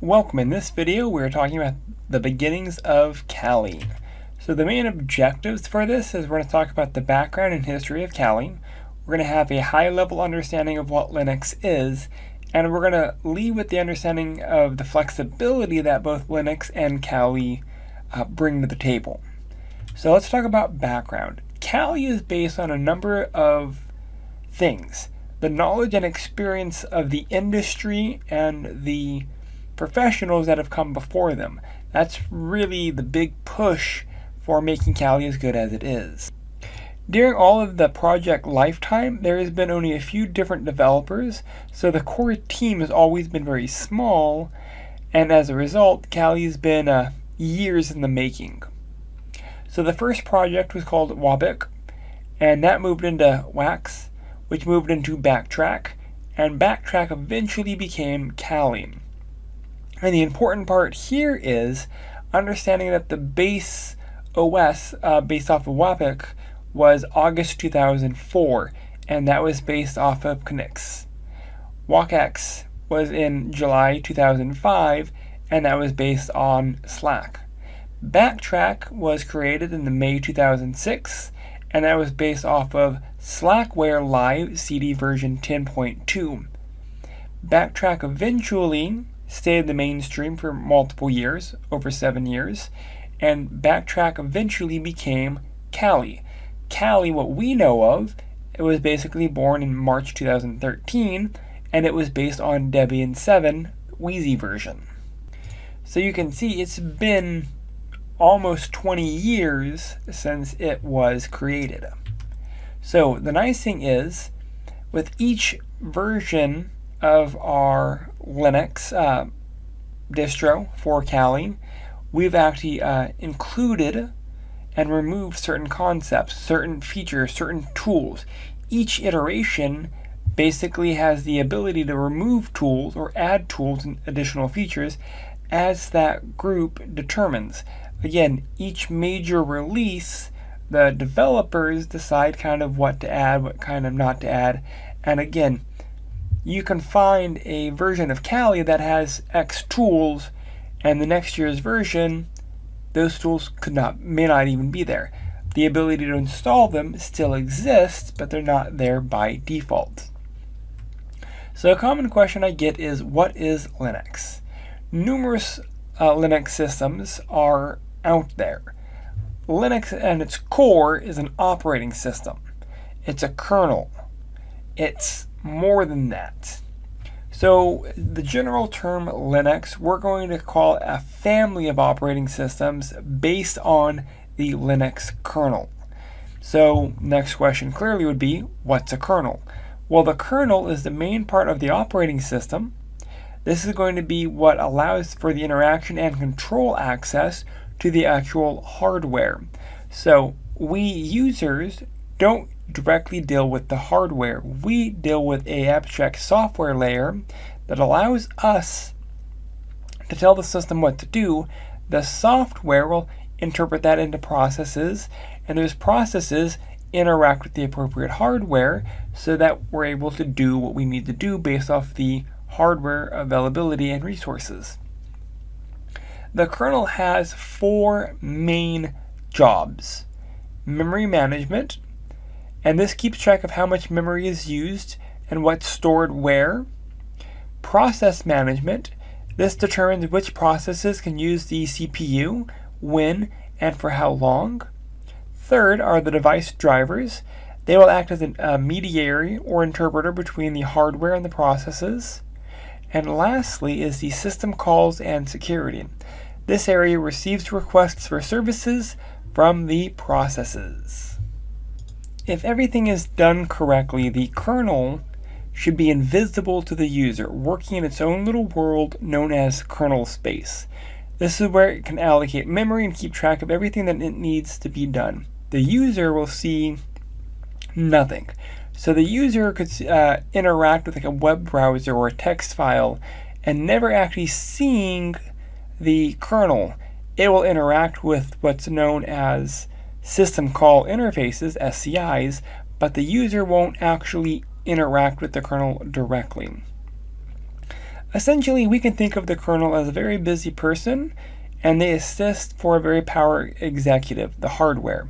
Welcome. In this video, we're talking about the beginnings of Kali. So the main objectives for this is we're going to talk about the background and history of Kali. We're going to have a high-level understanding of what Linux is, and we're going to leave with the understanding of the flexibility that both Linux and Kali bring to the table. So let's talk about background. Kali is based on a number of things. The knowledge and experience of the industry and the professionals that have come before them. That's really the big push for making Kali as good as it is. During all of the project lifetime, there has been only a few different developers, so the core team has always been very small, and as a result, Kali has been years in the making. So the first project was called Wabik, and that moved into Wax, which moved into Backtrack, and Backtrack eventually became Kali. And the important part here is understanding that the base OS based off of Wabik was August 2004, and that was based off of Knix. WalkX was in July 2005, and that was based on Slack. Backtrack was created in the May 2006, and that was based off of Slackware Live CD version 10.2. Backtrack eventually stayed in the mainstream for multiple years, over 7 years, and Backtrack eventually became Kali. Kali, what we know of, it was basically born in March 2013, and it was based on Debian 7 Wheezy version. So you can see it's been almost 20 years since it was created. So the nice thing is, with each version of our Linux distro for Kali, we've actually included and removed certain concepts, certain features, certain tools. Each iteration basically has the ability to remove tools or add tools and additional features as that group determines. Again, each major release, the developers decide kind of what to add, what kind of not to add, and again, you can find a version of Kali that has X tools, and the next year's version, those tools may not even be there. The ability to install them still exists, but they're not there by default. So a common question I get is, what is Linux? Numerous Linux systems are out there. Linux at its core is an operating system. It's a kernel. It's more than that. So the general term Linux, we're going to call a family of operating systems based on the Linux kernel. So next question clearly would be, what's a kernel? Well, the kernel is the main part of the operating system. This is going to be what allows for the interaction and control access to the actual hardware. So we users don't directly deal with the hardware. We deal with an abstract software layer that allows us to tell the system what to do. The software will interpret that into processes, and those processes interact with the appropriate hardware so that we're able to do what we need to do based off the hardware availability and resources. The kernel has 4 main jobs. Memory management, and this keeps track of how much memory is used and what's stored where. Process management, this determines which processes can use the CPU, when, and for how long. Third are the device drivers. They will act as a mediator or interpreter between the hardware and the processes. And lastly is the system calls and security. This area receives requests for services from the processes. If everything is done correctly, the kernel should be invisible to the user, working in its own little world known as kernel space. This is where it can allocate memory and keep track of everything that it needs to be done. The user will see nothing. So the user could interact with like a web browser or a text file and never actually seeing the kernel. It will interact with what's known as system call interfaces, SCIs, but the user won't actually interact with the kernel directly. Essentially, we can think of the kernel as a very busy person, and they assist for a very power executive, the hardware.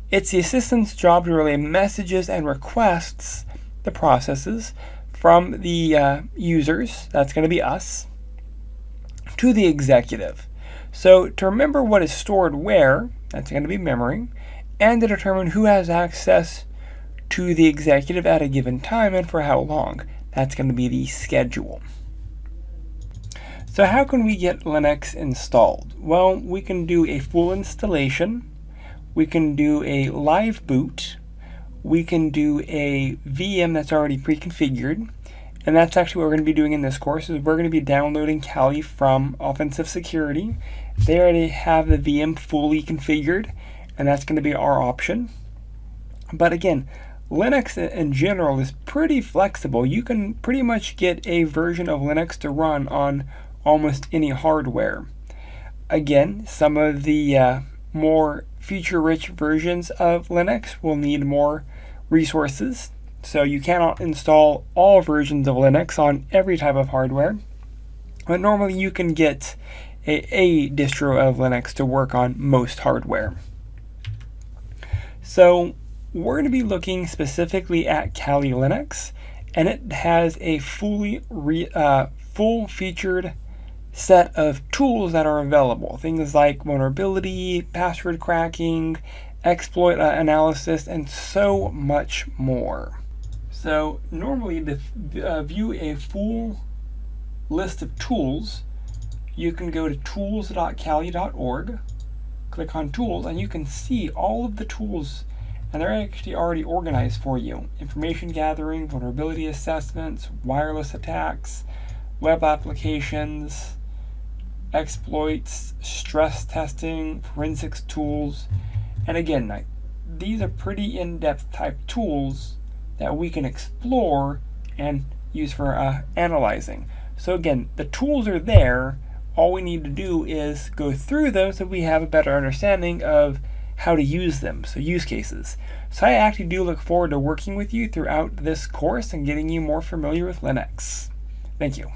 It's the assistant's job to relay messages and requests, the processes, from the users, that's going to be us, to the executive. So to remember what is stored where, that's going to be memory, and to determine who has access to the executive at a given time and for how long, that's going to be the schedule. So how can we get Linux installed? Well, we can do a full installation, we can do a live boot, we can do a VM that's already pre-configured, and that's actually what we're going to be doing in this course. Is we're going to be downloading Kali from Offensive Security. They already have the VM fully configured, and that's going to be our option. But again, Linux in general is pretty flexible. You can pretty much get a version of Linux to run on almost any hardware. Again, some of the more feature-rich versions of Linux will need more resources, so you cannot install all versions of Linux on every type of hardware, but normally you can get a distro of Linux to work on most hardware. So we're going to be looking specifically at Kali Linux, and it has a full-featured set of tools that are available. Things like vulnerability, password cracking, exploit analysis, and so much more. So normally to view a full list of tools, you can go to tools.kali.org, click on tools, and you can see all of the tools, and they're actually already organized for you. Information gathering, vulnerability assessments, wireless attacks, web applications, exploits, stress testing, forensics tools. And again, these are pretty in-depth type tools that we can explore and use for analyzing. So again, the tools are there. All we need to do is go through them so we have a better understanding of how to use them, so use cases. So I actually do look forward to working with you throughout this course and getting you more familiar with Linux. Thank you.